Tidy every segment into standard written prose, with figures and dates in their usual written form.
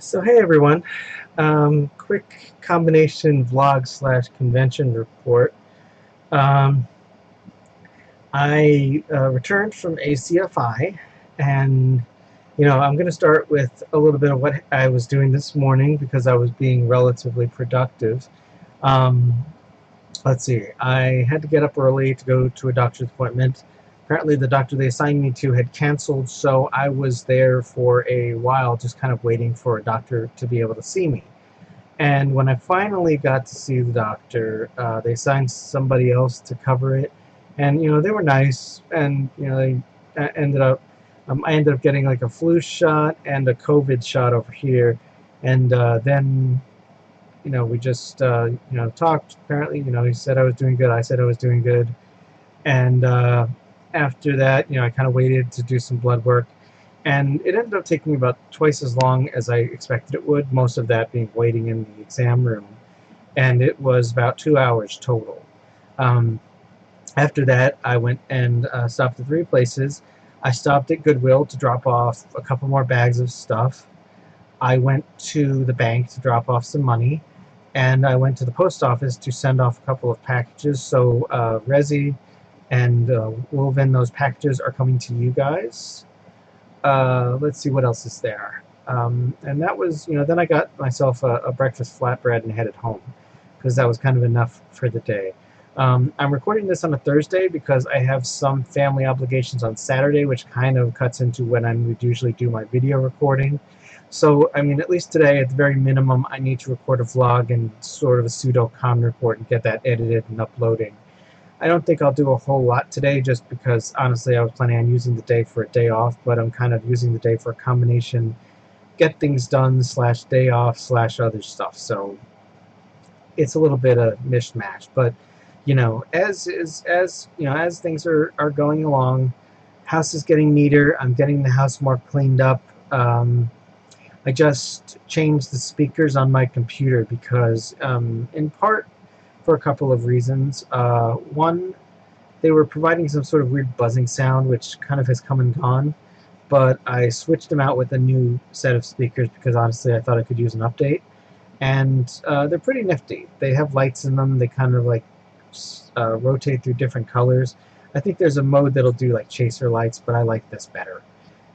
So hey everyone, quick combination vlog slash convention report. Um, I returned from ACFI, and I'm going to start with a little bit of what I was doing this morning because I was being relatively productive. Um, let's see, I had to get up early to go to a doctor's appointment. Apparently the doctor they assigned me to had canceled, so I was there for a while just kind of waiting for a doctor to be able to see me. And when I finally got to see the doctor, they assigned somebody else to cover it, and they were nice, and they ended up. I ended up getting like a flu shot and a COVID shot over here, and then we just talked. Apparently, he said I was doing good. I said I was doing good, and after that, I kind of waited to do some blood work, and it ended up taking about twice as long as I expected it would, most of that being waiting in the exam room, and it was about 2 hours total. Um, After that, I went and stopped at three places. I stopped at Goodwill to drop off a couple more bags of stuff. I went to the bank to drop off some money, and I went to the post office to send off a couple of packages. So Resi and Woven, those packages are coming to you guys. Let's see what else is there. And that was, then I got myself a breakfast flatbread and headed home because that was kind of enough for the day. I'm recording this on a Thursday because I have some family obligations on Saturday, which kind of cuts into when I would usually do my video recording. So, I mean, at least today, at the very minimum, I need to record a vlog and sort of a pseudo-con report and get that edited and uploading. I don't think I'll do a whole lot today just because, honestly, I was planning on using the day for a day off, but I'm kind of using the day for a combination get things done slash day off slash other stuff. So it's a little bit of mishmash, but as things are going along, house is getting neater. I'm getting the house more cleaned up. I just changed the speakers on my computer because, in part, for a couple of reasons. One, they were providing some sort of weird buzzing sound, which kind of has come and gone. But I switched them out with a new set of speakers because honestly I thought I could use an update. And they're pretty nifty. They have lights in them. They kind of like rotate through different colors. I think there's a mode that'll do like chaser lights, but I like this better.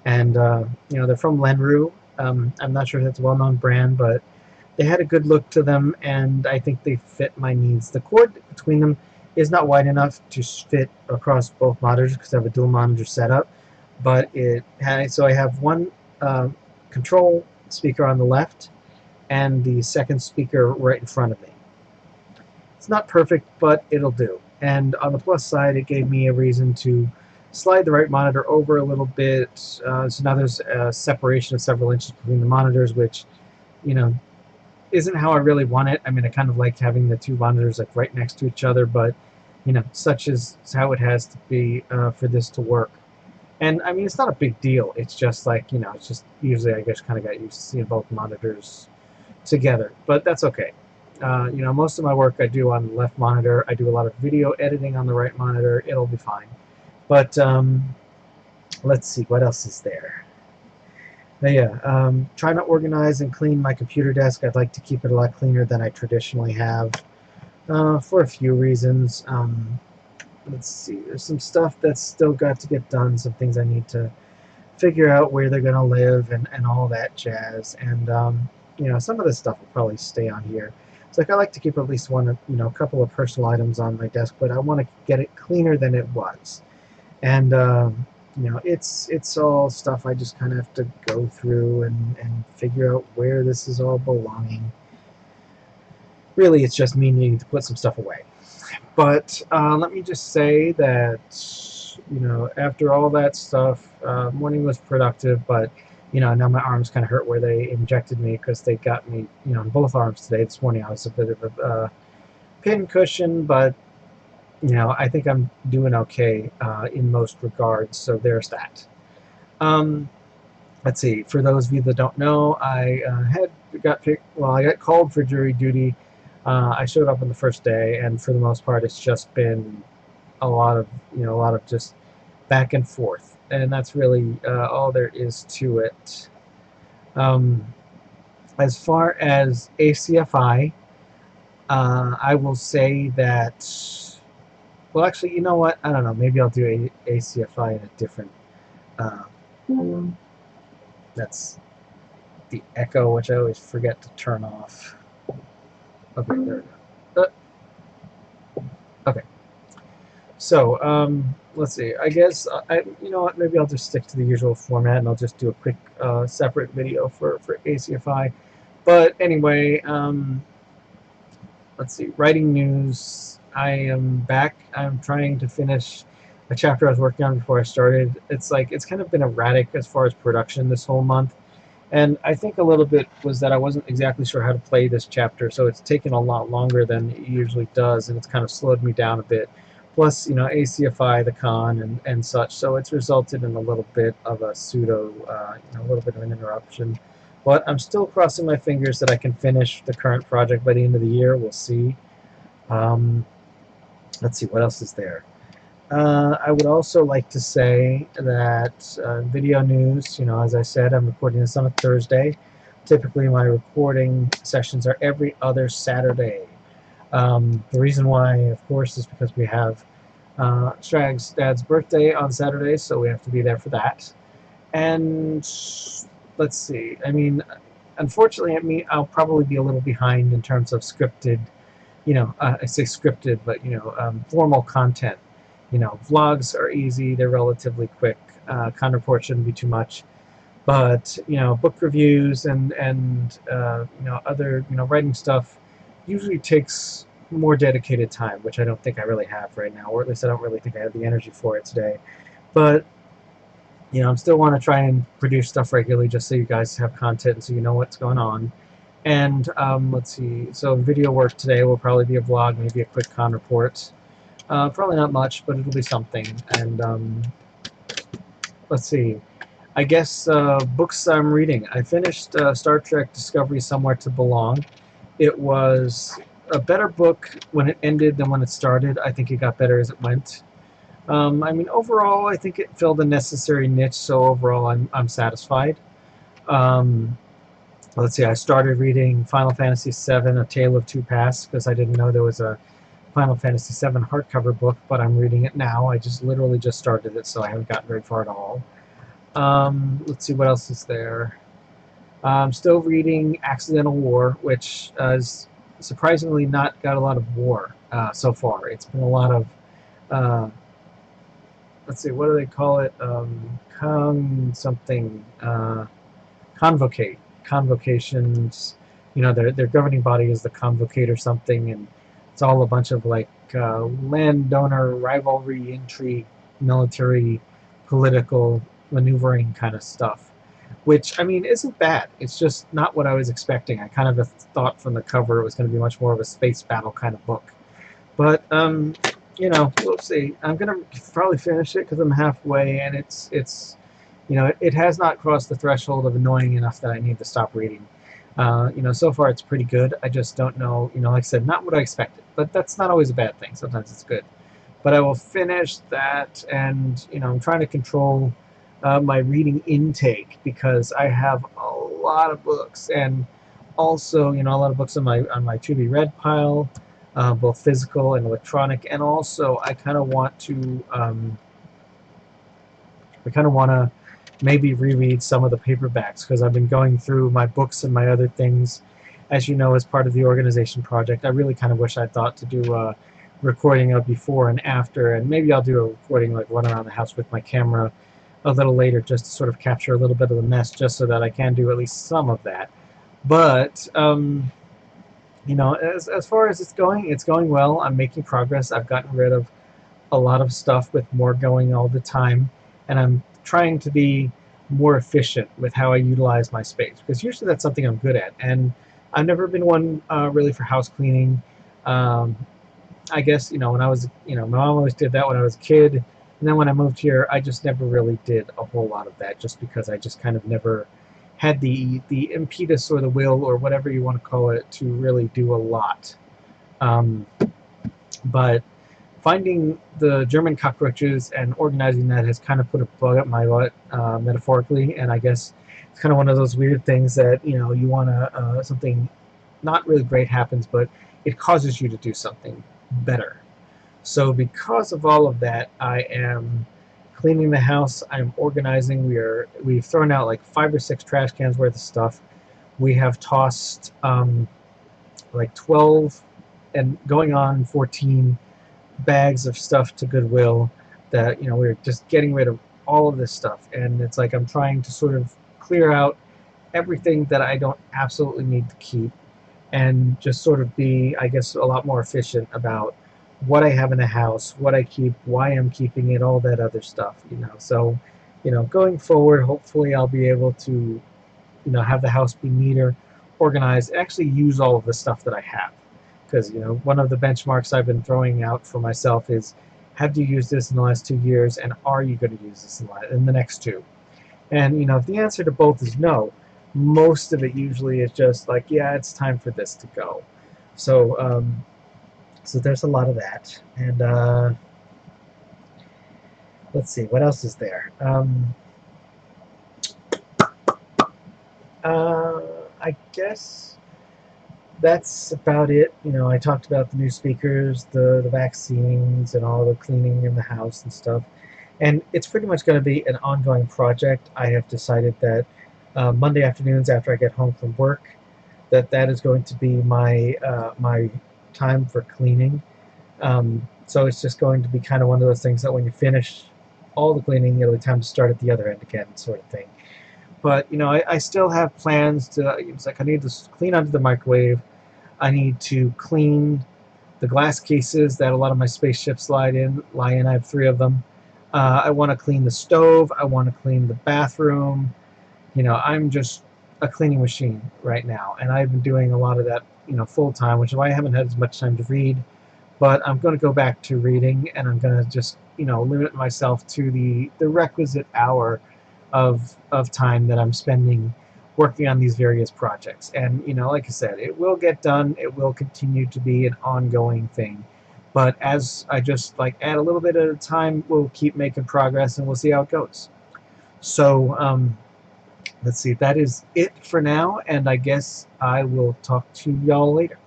And they're from Lenru. I'm not sure if that's a well-known brand, but they had a good look to them, and I think they fit my needs. The cord between them is not wide enough to fit across both monitors because I have a dual monitor setup, but so I have one control speaker on the left and the second speaker right in front of me. It's not perfect, but it'll do. And on the plus side, it gave me a reason to slide the right monitor over a little bit. So now there's a separation of several inches between the monitors, which, isn't how I really want it. I mean, I kind of like having the two monitors like right next to each other, but such is how it has to be for this to work. And I mean, it's not a big deal. It's just like it's just usually I guess kind of got used to seeing both monitors together, but that's okay. Most of my work I do on the left monitor. I do a lot of video editing on the right monitor. It'll be fine. But let's see what else is there. But yeah, trying to organize and clean my computer desk. I'd like to keep it a lot cleaner than I traditionally have for a few reasons. Let's see, there's some stuff that's still got to get done, some things I need to figure out where they're going to live and all that jazz. And, some of this stuff will probably stay on here. It's like I like to keep at least one, a couple of personal items on my desk, but I want to get it cleaner than it was. And, it's all stuff I just kind of have to go through and figure out where this is all belonging. Really, it's just me needing to put some stuff away. But let me just say that, after all that stuff, morning was productive, but, now my arms kind of hurt where they injected me because they got me, in both arms today. This morning I was a bit of a pin cushion, but I think I'm doing okay in most regards, so there's that. Let's see, for those of you that don't know, I got called for jury duty. I showed up on the first day, and for the most part it's just been a lot of just back and forth, and that's really all there is to it. As far as ACFI, I will say that. Well, actually, you know what? I don't know. Maybe I'll do ACFI in a different. Uh, that's the echo, which I always forget to turn off. Okay, there we go. Okay. So, let's see. I guess you know what? Maybe I'll just stick to the usual format, and I'll just do a quick separate video for ACFI. But anyway, let's see. Writing news. I am back. I'm trying to finish a chapter I was working on before I started. It's kind of been erratic as far as production this whole month. And I think a little bit was that I wasn't exactly sure how to play this chapter, so it's taken a lot longer than it usually does, and it's kind of slowed me down a bit. Plus, you know, ACFI, the con, and such, so it's resulted in a little bit of a pseudo, you know, a little bit of an interruption. But I'm still crossing my fingers that I can finish the current project by the end of the year. We'll see. Um, let's see, what else is there? I would also like to say that video news, you know, as I said, I'm recording this on a Thursday. Typically, my recording sessions are every other Saturday. The reason why, of course, is because we have Strag's dad's birthday on Saturday, so we have to be there for that. And let's see, I mean, unfortunately, I'll probably be a little behind in terms of scripted, you know, I say scripted, but, you know, formal content. You know, vlogs are easy, they're relatively quick. Con report shouldn't be too much. But, you know, book reviews and you know, other, you know, writing stuff usually takes more dedicated time, which I don't think I really have right now, or at least I don't really think I have the energy for it today. But, you know, I still want to try and produce stuff regularly just so you guys have content and so you know what's going on. And let's see, so video work today will probably be a vlog, maybe a quick con report. Probably not much, but it'll be something. And let's see, I guess books I'm reading. I finished Star Trek Discovery Somewhere to Belong. It was a better book when it ended than when it started. I think it got better as it went. I mean, overall, I think it filled a necessary niche, so overall, I'm satisfied. Um, let's see, I started reading Final Fantasy VII, A Tale of Two Paths, because I didn't know there was a Final Fantasy VII hardcover book, but I'm reading it now. I just literally just started it, so I haven't gotten very far at all. Let's see, what else is there? I'm still reading Accidental War, which has surprisingly not got a lot of war so far. It's been a lot of, let's see, what do they call it? Convocate. Convocations. You know, their governing body is the Convocate or something, and it's all a bunch of like landowner rivalry, intrigue, military, political maneuvering kind of stuff. Which, I mean, isn't bad. It's just not what I was expecting. I kind of thought from the cover it was going to be much more of a space battle kind of book. But, you know, we'll see. I'm going to probably finish it because I'm halfway, and it's you know, it has not crossed the threshold of annoying enough that I need to stop reading. You know, so far it's pretty good. I just don't know, you know, like I said, not what I expected. But that's not always a bad thing. Sometimes it's good. But I will finish that, and, you know, I'm trying to control my reading intake because I have a lot of books, and also, you know, a lot of books on my to be read pile, both physical and electronic, and also I kind of want to maybe reread some of the paperbacks because I've been going through my books and my other things, as you know, as part of the organization project. I really kind of wish I'd thought to do a recording of before and after, and maybe I'll do a recording like run around the house with my camera a little later just to sort of capture a little bit of the mess just so that I can do at least some of that. But, you know, as far as it's going well. I'm making progress. I've gotten rid of a lot of stuff with more going all the time, and I'm trying to be more efficient with how I utilize my space, because usually that's something I'm good at, and I've never been one really for house cleaning. I guess, you know, when I was, you know, my mom always did that when I was a kid, and then when I moved here, I just never really did a whole lot of that, just because I just kind of never had the impetus or the will or whatever you want to call it to really do a lot. But finding the German cockroaches and organizing that has kind of put a bug up my butt, metaphorically, and I guess It's kind of one of those weird things that, you know, you want to, something not really great happens, but it causes you to do something better. So because of all of that, I am cleaning the house. I'm organizing. We've thrown out like 5 or 6 trash cans worth of stuff. We have tossed like 12 and going on 14 bags of stuff to Goodwill. That, you know, we're just getting rid of all of this stuff, and it's like I'm trying to sort of clear out everything that I don't absolutely need to keep, and just sort of be, I guess, a lot more efficient about what I have in the house, what I keep, why I'm keeping it, all that other stuff, you know. So, you know, going forward, hopefully I'll be able to, you know, have the house be neater, organized, actually use all of the stuff that I have. Because, you know, one of the benchmarks I've been throwing out for myself is, have you used this in the last 2 years, and are you going to use this in the next 2? And, you know, if the answer to both is no, most of it usually is just like, yeah, it's time for this to go. So, so there's a lot of that. And let's see, what else is there? I guess that's about it. You know, I talked about the new speakers, the vaccines, and all the cleaning in the house and stuff. And it's pretty much going to be an ongoing project. I have decided that Monday afternoons after I get home from work, that is going to be my my time for cleaning. So it's just going to be kind of one of those things that when you finish all the cleaning, it'll be time to start at the other end again, sort of thing. But, you know, I still have plans to, it's like I need to clean under the microwave. I need to clean the glass cases that a lot of my spaceships lie in. I have 3 of them. I want to clean the stove. I want to clean the bathroom. You know, I'm just a cleaning machine right now, and I've been doing a lot of that, you know, full time, which is why I haven't had as much time to read. But I'm going to go back to reading, and I'm going to just, you know, limit myself to the requisite hour of time that I'm spending working on these various projects. And, you know, like I said, it will get done. It will continue to be an ongoing thing. But as I just like add a little bit at a time, we'll keep making progress, and we'll see how it goes. So let's see. That is it for now, and I guess I will talk to y'all later.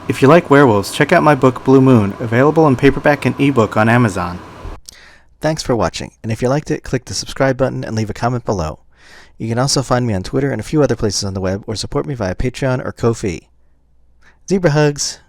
If you like werewolves, check out my book Blue Moon, available in paperback and ebook on Amazon. Thanks for watching, and if you liked it, click the subscribe button and leave a comment below. You can also find me on Twitter and a few other places on the web, or support me via Patreon or Ko-fi. Zebra hugs!